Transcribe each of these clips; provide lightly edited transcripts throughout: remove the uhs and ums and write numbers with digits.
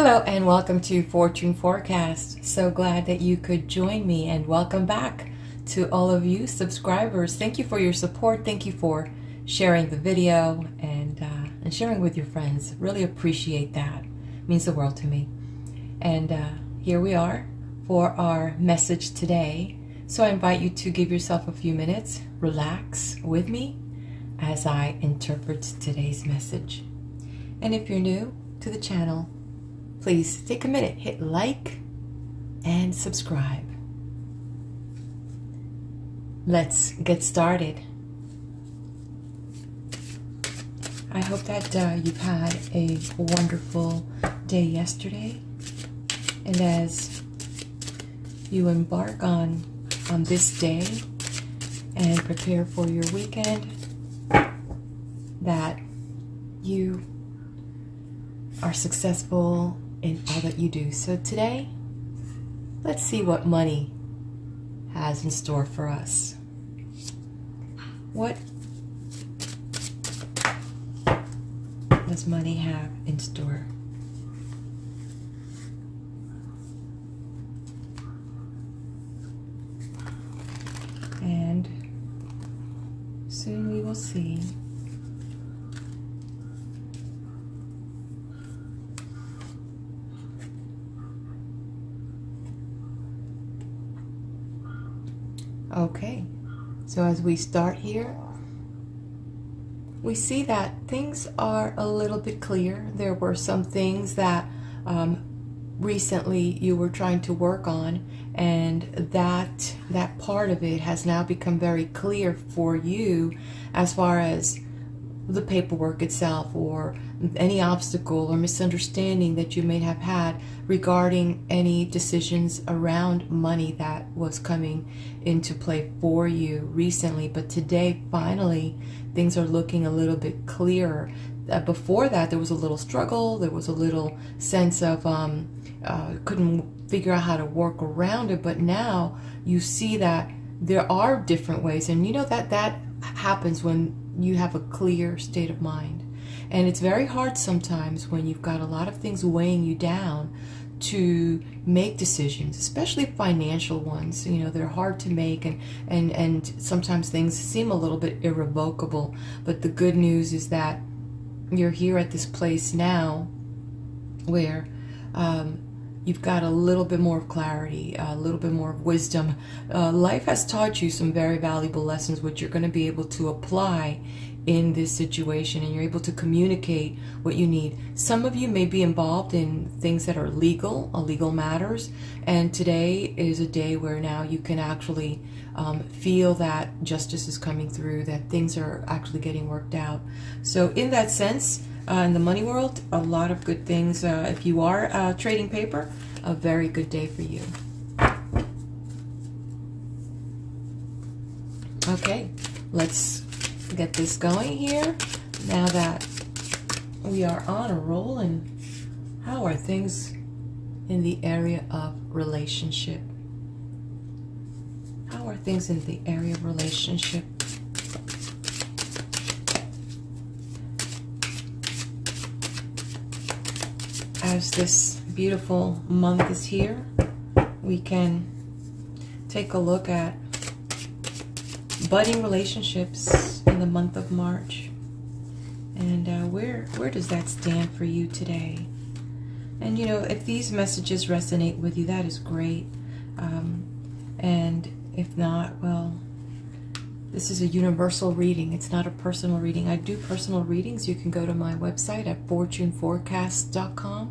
Hello and welcome to Fortune Forecast. So glad that you could join me, and welcome back to all of you subscribers. Thank you for your support. Thank you for sharing the video and sharing with your friends. Really appreciate that. It means the world to me. And here we are for our message today. So I invite you to give yourself a few minutes, relax with me as I interpret today's message. And if you're new to the channel, please take a minute, hit like and subscribe. Let's get started. I hope that you've had a wonderful day yesterday, and as you embark on this day and prepare for your weekend, that you are successful in all that you do. So today, let's see what money has in store for us. What does money have in store? And soon we will see. Okay, so as we start here, we see that things are a little bit clear. There were some things that recently you were trying to work on, and that part of it has now become very clear for you as far as the paperwork itself, or any obstacle or misunderstanding that you may have had regarding any decisions around money that was coming into play for you recently. But today, finally, things are looking a little bit clearer. Before that, there was a little struggle. There was a little sense of couldn't figure out how to work around it. But now you see that there are different ways, and you know that happens when you have a clear state of mind. And it's very hard sometimes when you've got a lot of things weighing you down to make decisions, especially financial ones. You know, they're hard to make, and sometimes things seem a little bit irrevocable. But the good news is that you're here at this place now where you've got a little bit more of clarity, a little bit more of wisdom. Life has taught you some very valuable lessons, which you're going to be able to apply in this situation, and you're able to communicate what you need. Some of you may be involved in things that are legal matters, and today is a day where now you can actually feel that justice is coming through, that things are actually getting worked out. So in that sense, in the money world, a lot of good things. If you are trading paper, a very good day for you. Okay, let's get this going here. Now that we are on a roll, and how are things in the area of relationship? How are things in the area of relationship? As this beautiful month is here, we can take a look at budding relationships in the month of March. And where does that stand for you today? And you know, if these messages resonate with you, that is great. And if not, well, this is a universal reading. It's not a personal reading. I do personal readings. You can go to my website at fortuneforecast.com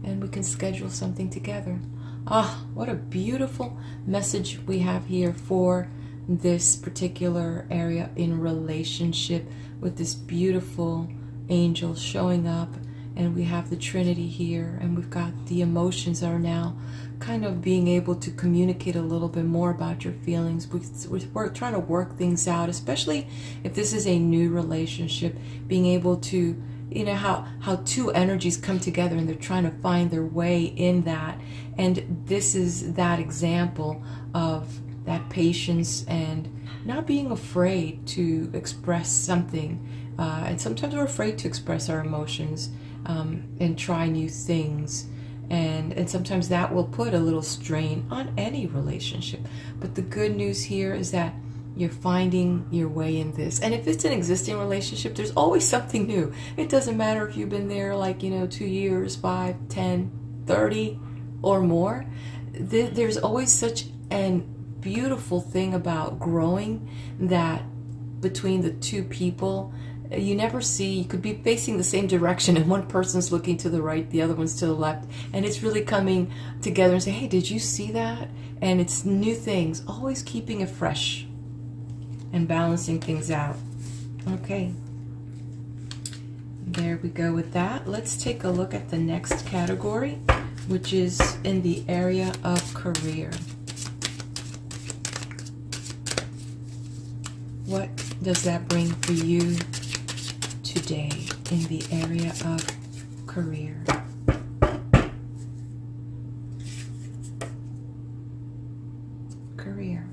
and we can schedule something together. Ah, what a beautiful message we have here for this particular area in relationship, with this beautiful angel showing up, and we have the Trinity here, and we've got the emotions that are now kind of being able to communicate a little bit more about your feelings. We're trying to work things out, especially if this is a new relationship, being able to, you know, how two energies come together and they're trying to find their way in that. And this is that example of that patience and not being afraid to express something and sometimes we're afraid to express our emotions and try new things. And sometimes that will put a little strain on any relationship. But the good news here is that you're finding your way in this. And if it's an existing relationship, there's always something new. It doesn't matter if you've been there like, 2 years, 5, 10, 30 or more. There's always such a beautiful thing about growing that between the two people, you never see, you could be facing the same direction and one person's looking to the right, the other one's to the left, and it's really coming together and say, hey, did you see that? And it's new things, always keeping it fresh and balancing things out. Okay, there we go with that. Let's take a look at the next category, which is in the area of career. What does that bring for you today in the area of career? Career.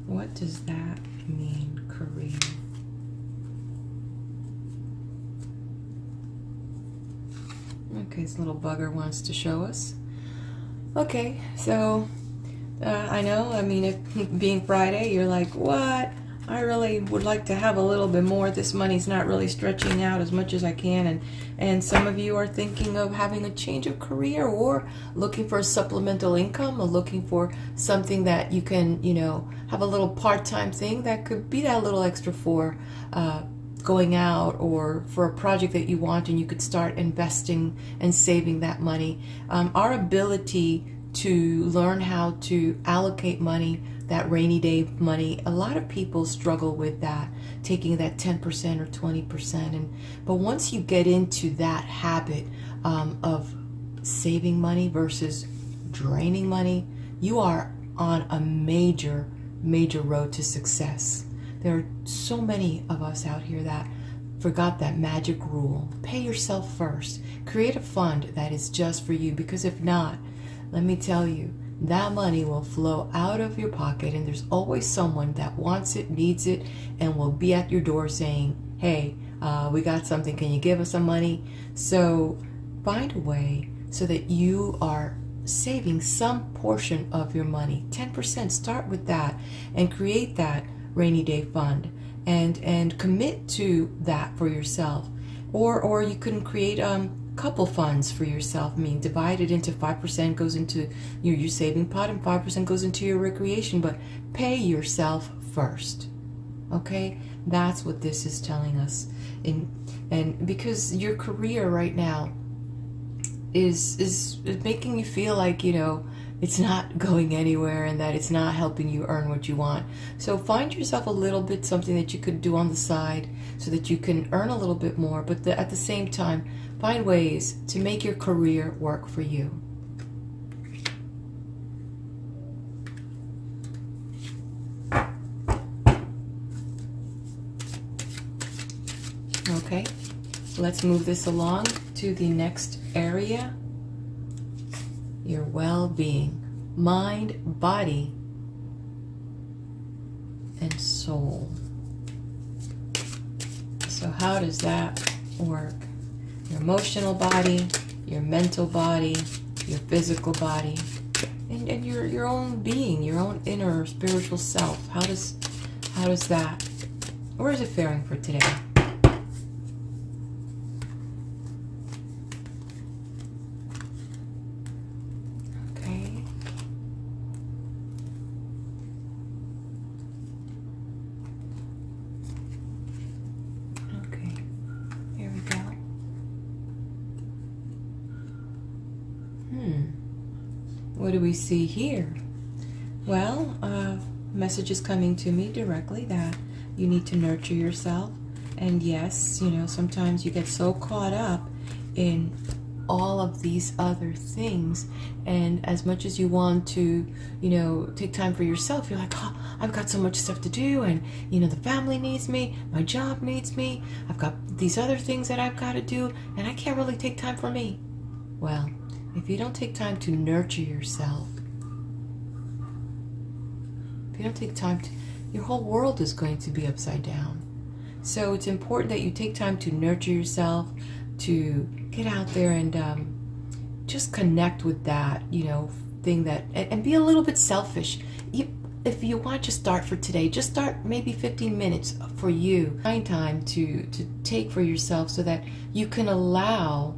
What does that mean, career? Okay, this little bugger wants to show us. Okay, so I know, if being Friday, you're like, what? I really would like to have a little bit more. This money's not really stretching out as much as I can. And some of you are thinking of having a change of career or looking for a supplemental income or looking for something that you can, have a little part-time thing that could be that little extra for going out or for a project that you want, and you could start investing and saving that money. Our ability to learn how to allocate money, that rainy day money, a lot of people struggle with that, taking that 10% or 20%. But once you get into that habit of saving money versus draining money, you are on a major road to success. There are so many of us out here that forgot that magic rule. Pay yourself first. Create a fund that is just for you, because if not, let me tell you, that money will flow out of your pocket, and there's always someone that wants it, needs it, and will be at your door saying, hey, we got something, can you give us some money? So find a way so that you are saving some portion of your money. 10%, start with that and create that rainy day fund and commit to that for yourself. Or you can create couple funds for yourself. Divide it into 5% goes into your saving pot and 5% goes into your recreation, but pay yourself first. Okay, that's what this is telling us. And because your career right now is making you feel like it's not going anywhere and that it's not helping you earn what you want. So find yourself a little bit something that you could do on the side so that you can earn a little bit more, but at the same time find ways to make your career work for you. Okay, let's move this along to the next area. Your well-being, mind, body, and soul. So how does that work? Your emotional body, your mental body, your physical body, and your own being, your own inner spiritual self. How does that? Where is it faring for today? What do we see here? Well, message is coming to me directly that you need to nurture yourself. And yes, sometimes you get so caught up in all of these other things, and as much as you want to, take time for yourself, you're like, oh, I've got so much stuff to do, and the family needs me, my job needs me, I've got these other things that I've got to do, and I can't really take time for me. Well, if you don't take time to nurture yourself, if you don't take time to, your whole world is going to be upside down. So it's important that you take time to nurture yourself, to get out there and just connect with that, thing that, and be a little bit selfish. If you want to start for today, just start maybe 15 minutes for you. Find time to take for yourself so that you can allow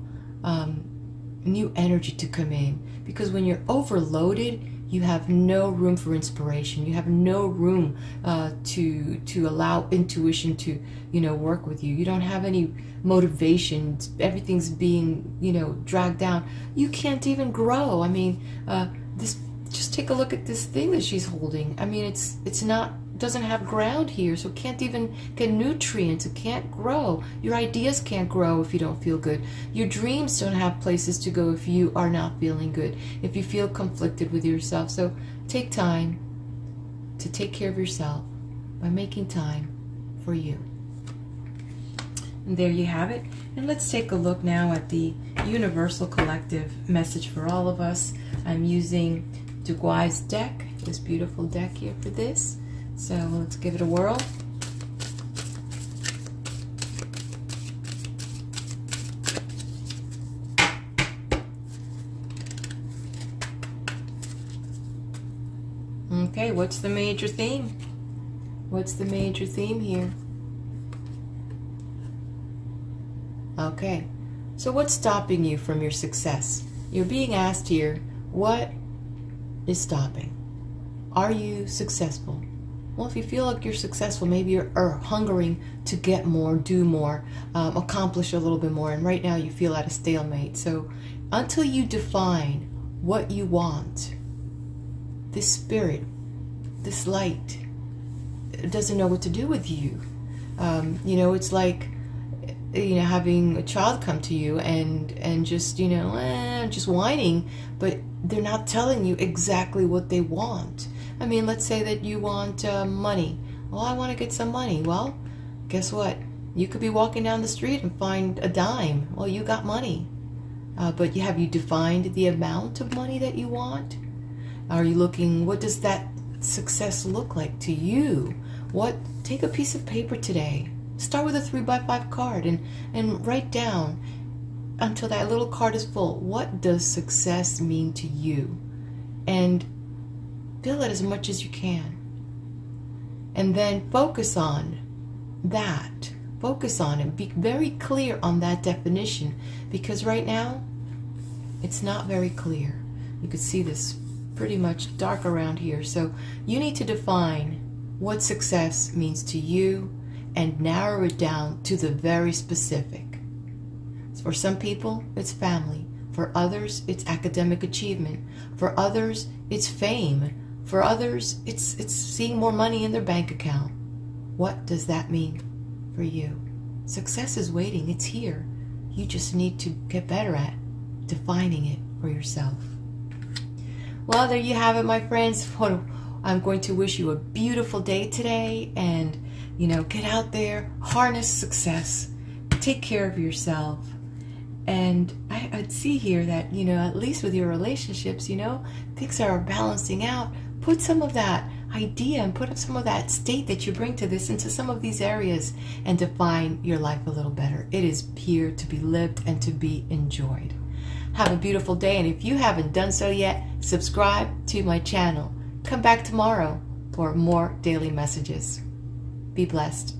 new energy to come in. Because when you're overloaded, you have no room for inspiration. You have no room to allow intuition to, work with you. You don't have any motivation. Everything's being, dragged down. You can't even grow. I mean, just take a look at this thing that she's holding. I mean, doesn't have ground here, so it can't even get nutrients. It can't grow. Your ideas can't grow if you don't feel good. Your dreams don't have places to go if you are not feeling good, if you feel conflicted with yourself. So take time to take care of yourself by making time for you. And there you have it. And let's take a look now at the Universal Collective message for all of us. I'm using Duguy's deck, this beautiful deck here for this. So let's give it a whirl. Okay, what's the major theme? What's the major theme here? Okay, so what's stopping you from your success? You're being asked here, what is stopping? Are you successful? Well, if you feel like you're successful, maybe you're hungering to get more, do more, accomplish a little bit more, and right now you feel at a stalemate. So until you define what you want, this spirit, this light, doesn't know what to do with you. It's like, having a child come to you and just, just whining, but they're not telling you exactly what they want. I mean, let's say that you want money. Well, I want to get some money. Well, guess what? You could be walking down the street and find a dime. Well, you got money. But have you defined the amount of money that you want? Are you looking, what does that success look like to you? Take a piece of paper today. Start with a 3x5 card and write down until that little card is full. What does success mean to you? And fill it as much as you can. And then focus on that. Focus on it. Be very clear on that definition, because right now it's not very clear. You can see this pretty much dark around here. So you need to define what success means to you and narrow it down to the very specific. For some people, it's family. For others, it's academic achievement. For others, it's fame. For others, it's seeing more money in their bank account. What does that mean for you? Success is waiting. It's here. You just need to get better at defining it for yourself. Well, there you have it, my friends. I'm going to wish you a beautiful day today, and get out there, harness success, take care of yourself. And I'd see here that, at least with your relationships, things are balancing out. Put some of that idea and put up some of that state that you bring to this into some of these areas and define your life a little better. It is here to be lived and to be enjoyed. Have a beautiful day, and if you haven't done so yet, subscribe to my channel. Come back tomorrow for more daily messages. Be blessed.